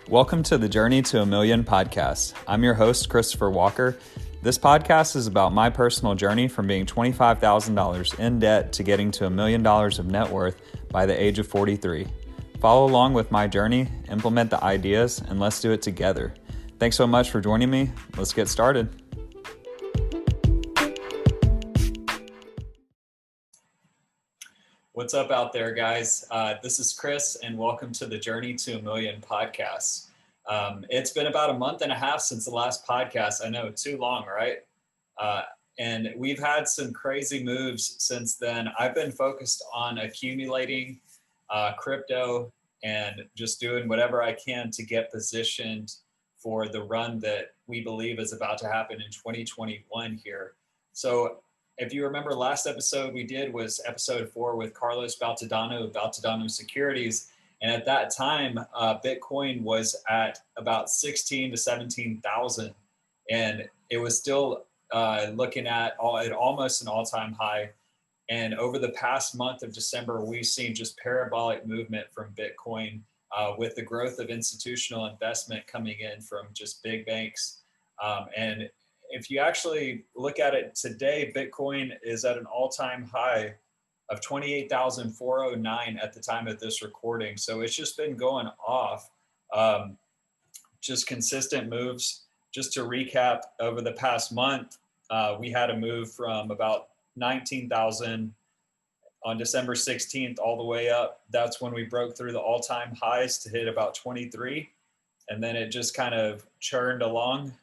Welcome to the Journey to a Million podcast. I'm your host, Christopher Walker. This podcast is about my personal journey from being $25,000 in debt to getting to $1 million of net worth by the age of 43. Follow along with my journey, implement the ideas, and let's do it together. Thanks so much for joining me. Let's get started. What's up out there, guys? This is Chris, and welcome to the Journey to a Million podcast. It's been about a month and a half since the last podcast. I know, too long, right? And we've had some crazy moves since then. I've been focused on accumulating crypto and just doing whatever I can to get positioned for the run that we believe is about to happen in 2021 here. So if you remember, last episode we did was episode 4 with Carlos Baltodano of Baltodano Securities. And at that time, Bitcoin was at about 16 to 17,000. And it was still looking at almost an all-time high. And over the past month of December, we've seen just parabolic movement from Bitcoin with the growth of institutional investment coming in from just big banks. And if you actually look at it today, Bitcoin is at an all-time high of 28,409 at the time of this recording. So it's just been going off, just consistent moves. Just to recap, over the past month, we had a move from about 19,000 on December 16th all the way up. That's when we broke through the all-time highs to hit about 23. And then it just kind of churned along,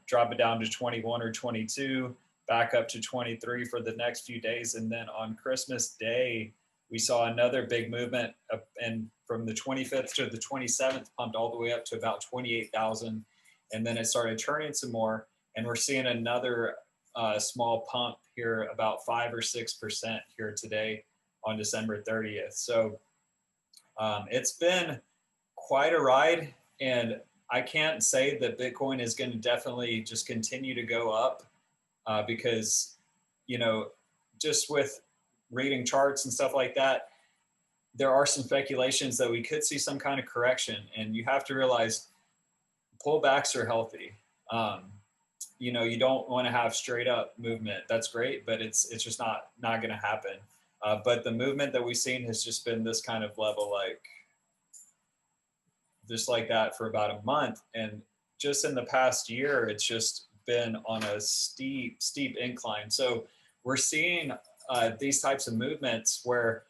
drop it down to 21 or 22, back up to 23 for the next few days. And then on Christmas Day, we saw another big movement, and from the 25th to the 27th, pumped all the way up to about 28,000. And then it started turning some more. And we're seeing another small pump here, about 5 or 6% here today on December 30th. So it's been quite a ride. And I can't say that Bitcoin is going to definitely just continue to go up because, you know, just with reading charts and stuff like that, there are some speculations that we could see some kind of correction. And you have to realize pullbacks are healthy. You know, you don't want to have straight up movement. That's great, but it's just not going to happen. But the movement that we've seen has just been this kind of level, just like that for about a month. And just in the past year, it's just been on a steep incline. So we're seeing these types of movements where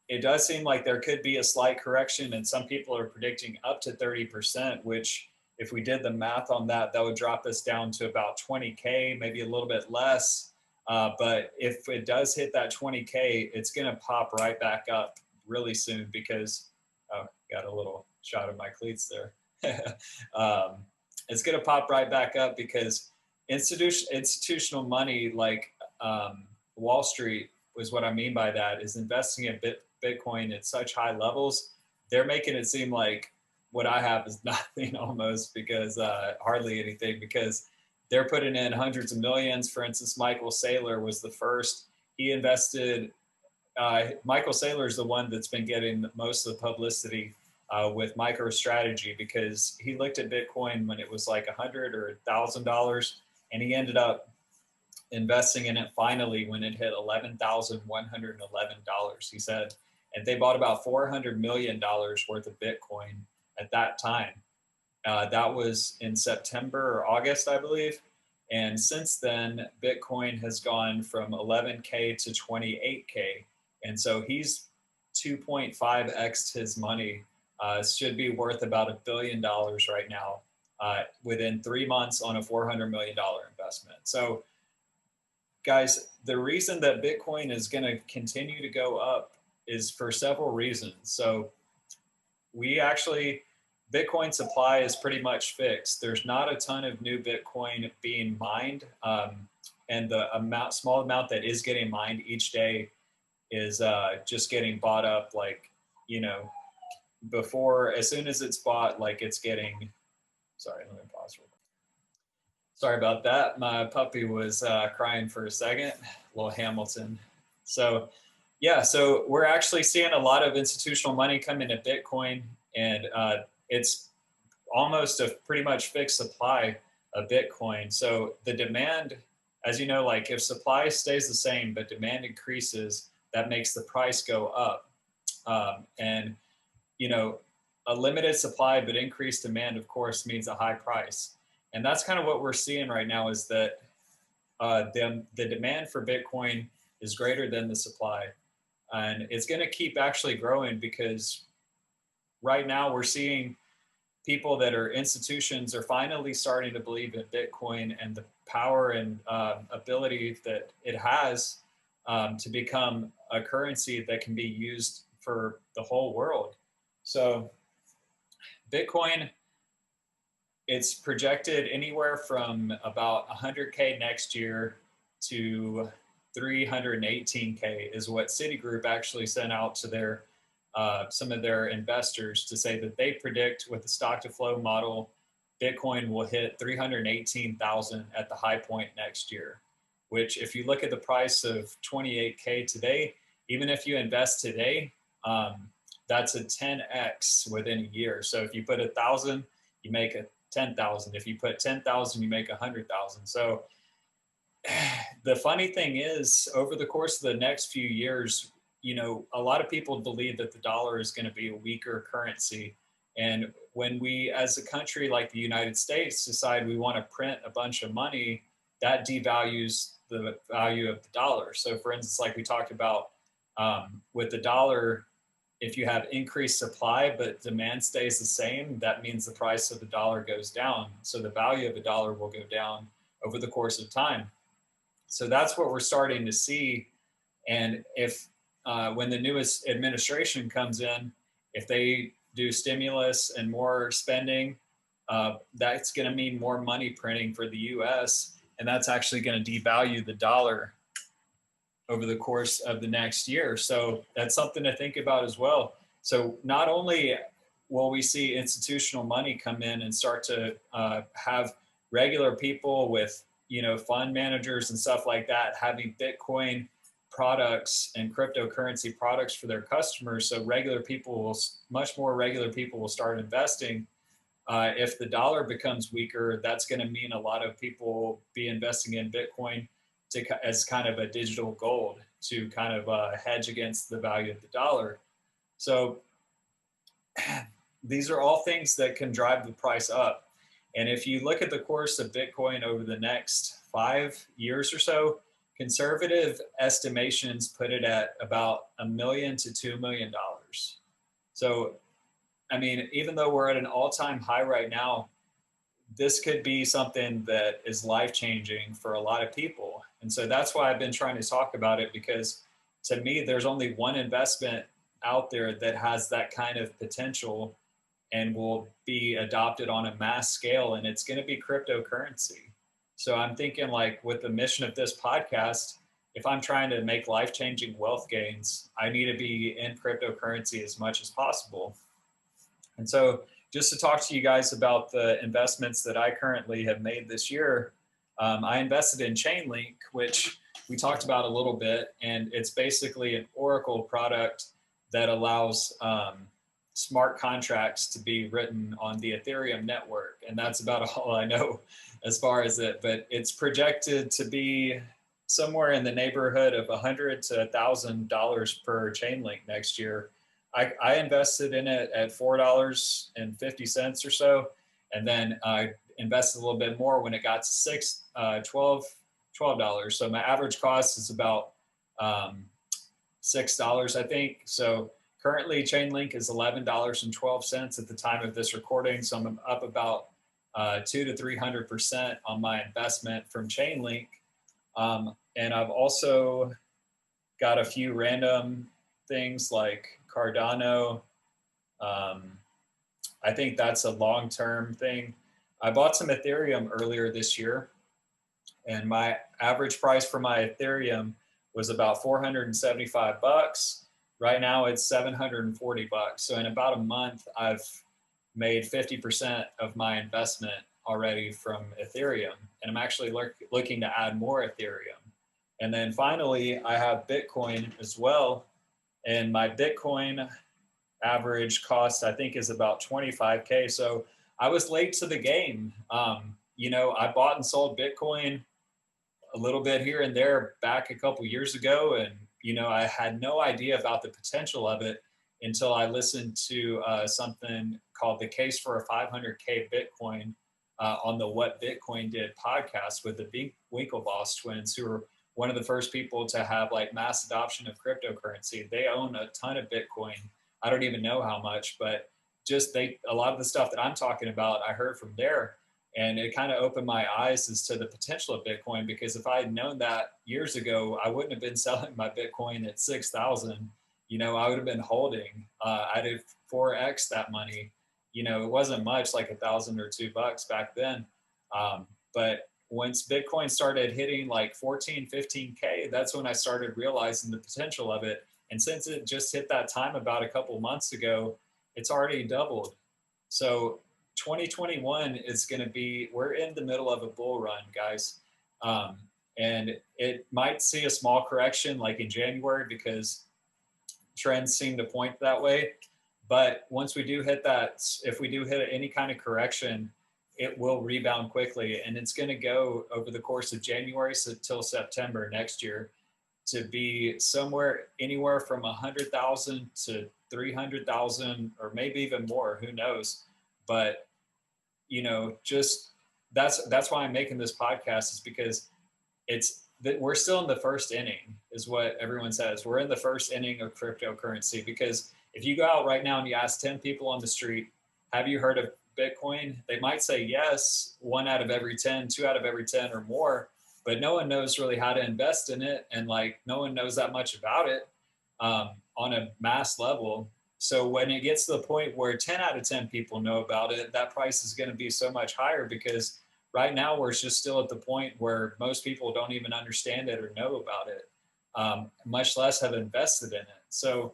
it does seem like there could be a slight correction, and some people are predicting up to 30%, which if we did the math on that, that would drop us down to about 20K, maybe a little bit less. But if it does hit that 20K, it's going to pop right back up really soon because, got a little shot of my cleats there. It's going to pop right back up because institutional money like Wall Street was what I mean by that, is investing in Bitcoin at such high levels. They're making it seem like what I have is nothing almost, because hardly anything, because they're putting in hundreds of millions. For instance, Michael Saylor was the first. He invested, Michael Saylor is the one that's been getting most of the publicity with MicroStrategy, because he looked at Bitcoin when it was like $100 or $1,000, and he ended up investing in it finally when it hit $11,111, he said. And they bought about $400 million worth of Bitcoin at that time. That was in September or August, I believe. And since then, Bitcoin has gone from 11K to 28K. And so he's 2.5x his money. Should be worth about $1 billion right now within 3 months on a $400 million investment. So guys, the reason that Bitcoin is going to continue to go up is for several reasons. So Bitcoin supply is pretty much fixed. There's not a ton of new Bitcoin being mined. And the small amount that is getting mined each day is just getting bought up, like, you know, before, as soon as it's bought, like it's getting, sorry, let me pause real quick. Sorry about that. My puppy was crying for a second, little Hamilton. So yeah, so we're actually seeing a lot of institutional money come into Bitcoin, and it's almost a pretty much fixed supply of Bitcoin. So the demand, as you know, like if supply stays the same but demand increases, that makes the price go up. And you know, a limited supply but increased demand, of course, means a high price. And that's kind of what we're seeing right now, is that the demand for Bitcoin is greater than the supply. And it's going to keep actually growing, because right now we're seeing people that are institutions are finally starting to believe in Bitcoin and the power and ability that it has to become a currency that can be used for the whole world. So Bitcoin, it's projected anywhere from about 100K next year to 318K is what Citigroup actually sent out to their some of their investors, to say that they predict with the stock to flow model, Bitcoin will hit 318,000 at the high point next year, which if you look at the price of 28K today, even if you invest today, that's a 10X within a year. So if you put 1,000, you make a 10,000. If you put 10,000, you make 100,000. So the funny thing is, over the course of the next few years, you know, a lot of people believe that the dollar is going to be a weaker currency. And when we, as a country like the United States, decide we want to print a bunch of money, that devalues the value of the dollar. So for instance, like we talked about with the dollar, if you have increased supply but demand stays the same, that means the price of the dollar goes down. So the value of the dollar will go down over the course of time. So that's what we're starting to see. And if when the newest administration comes in, if they do stimulus and more spending, that's going to mean more money printing for the US. And that's actually going to devalue the dollar over the course of the next year. So that's something to think about as well. So not only will we see institutional money come in and start to have regular people with, you know, fund managers and stuff like that having Bitcoin products and cryptocurrency products for their customers. So regular people will, much more regular people will start investing. If the dollar becomes weaker, that's going to mean a lot of people will be investing in Bitcoin as kind of a digital gold to kind of hedge against the value of the dollar. So these are all things that can drive the price up. And if you look at the course of Bitcoin over the next 5 years or so, conservative estimations put it at about $1 million to $2 million. So, I mean, even though we're at an all-time high right now, this could be something that is life-changing for a lot of people. And so that's why I've been trying to talk about it, because to me, there's only one investment out there that has that kind of potential and will be adopted on a mass scale, and it's going to be cryptocurrency. So I'm thinking, like, with the mission of this podcast, if I'm trying to make life-changing wealth gains, I need to be in cryptocurrency as much as possible. And so just to talk to you guys about the investments that I currently have made this year, I invested in Chainlink, which we talked about a little bit, and it's basically an Oracle product that allows smart contracts to be written on the Ethereum network. And that's about all I know as far as it, but it's projected to be somewhere in the neighborhood of $100 to $1,000 per Chainlink next year. I invested in it at $4.50 or so, and then I invested a little bit more when it got to $12. So my average cost is about $6, I think. So currently Chainlink is $11.12 at the time of this recording. So I'm up about 200 to 300% on my investment from Chainlink. And I've also got a few random things like Cardano. I think that's a long-term thing. I bought some Ethereum earlier this year, and my average price for my Ethereum was about $475. Right now it's $740. So in about a month, I've made 50% of my investment already from Ethereum, and I'm actually looking to add more Ethereum. And then finally, I have Bitcoin as well. And my Bitcoin average cost, I think, is about 25K. So I was late to the game. You know, I bought and sold Bitcoin a little bit here and there back a couple years ago. And, you know, I had no idea about the potential of it until I listened to something called The Case for a 500K Bitcoin on the What Bitcoin Did podcast with the Winklevoss twins, who were one of the first people to have like mass adoption of cryptocurrency. They own a ton of Bitcoin. I don't even know how much, but just a lot of the stuff that I'm talking about, I heard from there. And it kind of opened my eyes as to the potential of Bitcoin, because if I had known that years ago, I wouldn't have been selling my Bitcoin at 6,000. You know, I would have been holding. I'd have 4x that money. You know, it wasn't much, like $1,000 or $2 back then. But once Bitcoin started hitting like 14, 15K, that's when I started realizing the potential of it. And since it just hit that time about a couple months ago, it's already doubled. So 2021 is going to be, we're in the middle of a bull run, guys. And it might see a small correction like in January, because trends seem to point that way. But once we do hit that, if we do hit any kind of correction, it will rebound quickly. And it's going to go over the course of January till September next year to be somewhere anywhere from 100,000 to 300,000, or maybe even more, who knows. But, you know, just that's why I'm making this podcast, is because it's that we're still in the first inning, is what everyone says. We're in the first inning of cryptocurrency, because if you go out right now and you ask 10 people on the street, have you heard of Bitcoin? They might say yes, 1 out of every 10, 2 out of every 10 or more, but no one knows really how to invest in it. And like, no one knows that much about it on a mass level. So when it gets to the point where 10 out of 10 people know about it, that price is going to be so much higher, because right now we're just still at the point where most people don't even understand it or know about it, much less have invested in it. So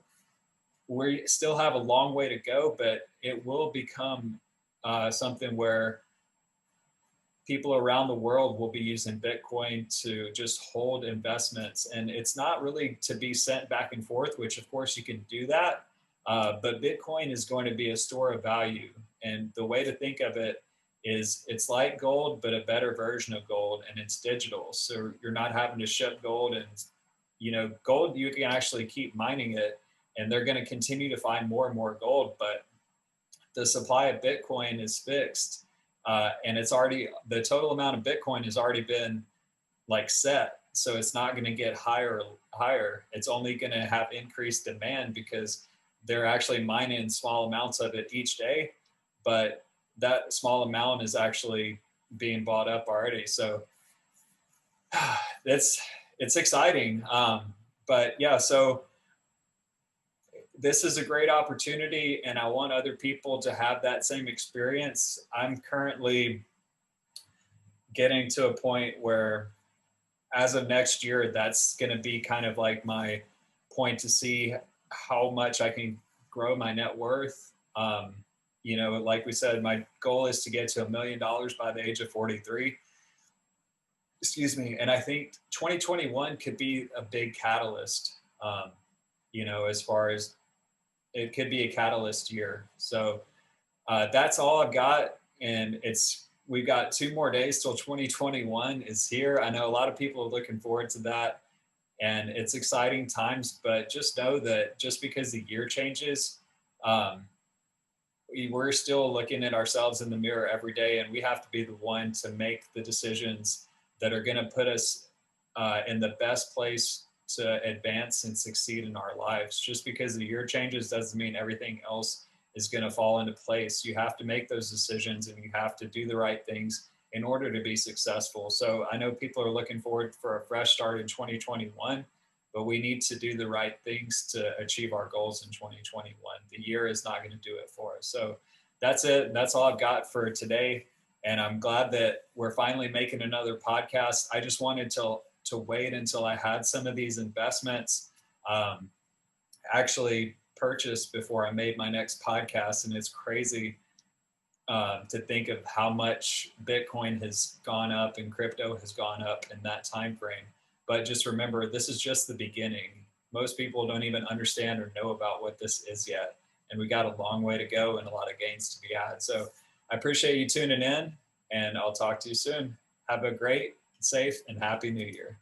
we still have a long way to go, but it will become something where people around the world will be using Bitcoin to just hold investments. And it's not really to be sent back and forth, which of course you can do that. But Bitcoin is going to be a store of value. And the way to think of it is it's like gold, but a better version of gold, and it's digital. So you're not having to ship gold, and, you know, gold, you can actually keep mining it, and they're going to continue to find more and more gold, but the supply of Bitcoin is fixed. And it's already, the total amount of Bitcoin has already been like set. So it's not going to get higher. It's only going to have increased demand, because they're actually mining small amounts of it each day, but that small amount is actually being bought up already. So it's exciting. But yeah, so this is a great opportunity, and I want other people to have that same experience. I'm currently getting to a point where, as of next year, that's going to be kind of like my point to see how much I can grow my net worth. You know, like we said, my goal is to get to $1 million by the age of 43. Excuse me. And I think 2021 could be a big catalyst, you know, as far as it could be a catalyst year. So that's all I've got. And we've got 2 more days till 2021 is here. I know a lot of people are looking forward to that, and it's exciting times, but just know that just because the year changes, we're still looking at ourselves in the mirror every day, and we have to be the one to make the decisions that are going to put us in the best place to advance and succeed in our lives. Just because the year changes doesn't mean everything else is going to fall into place. You have to make those decisions, and you have to do the right things in order to be successful. So I know people are looking forward for a fresh start in 2021, but we need to do the right things to achieve our goals in 2021. The year is not going to do it for us. So that's it. That's all I've got for today. And I'm glad that we're finally making another podcast. I just wanted to wait until I had some of these investments actually purchased before I made my next podcast. And it's crazy to think of how much Bitcoin has gone up and crypto has gone up in that time frame. But just remember, this is just the beginning. Most people don't even understand or know about what this is yet. And we got a long way to go and a lot of gains to be had. So I appreciate you tuning in, and I'll talk to you soon. Have a great, safe, and happy new year.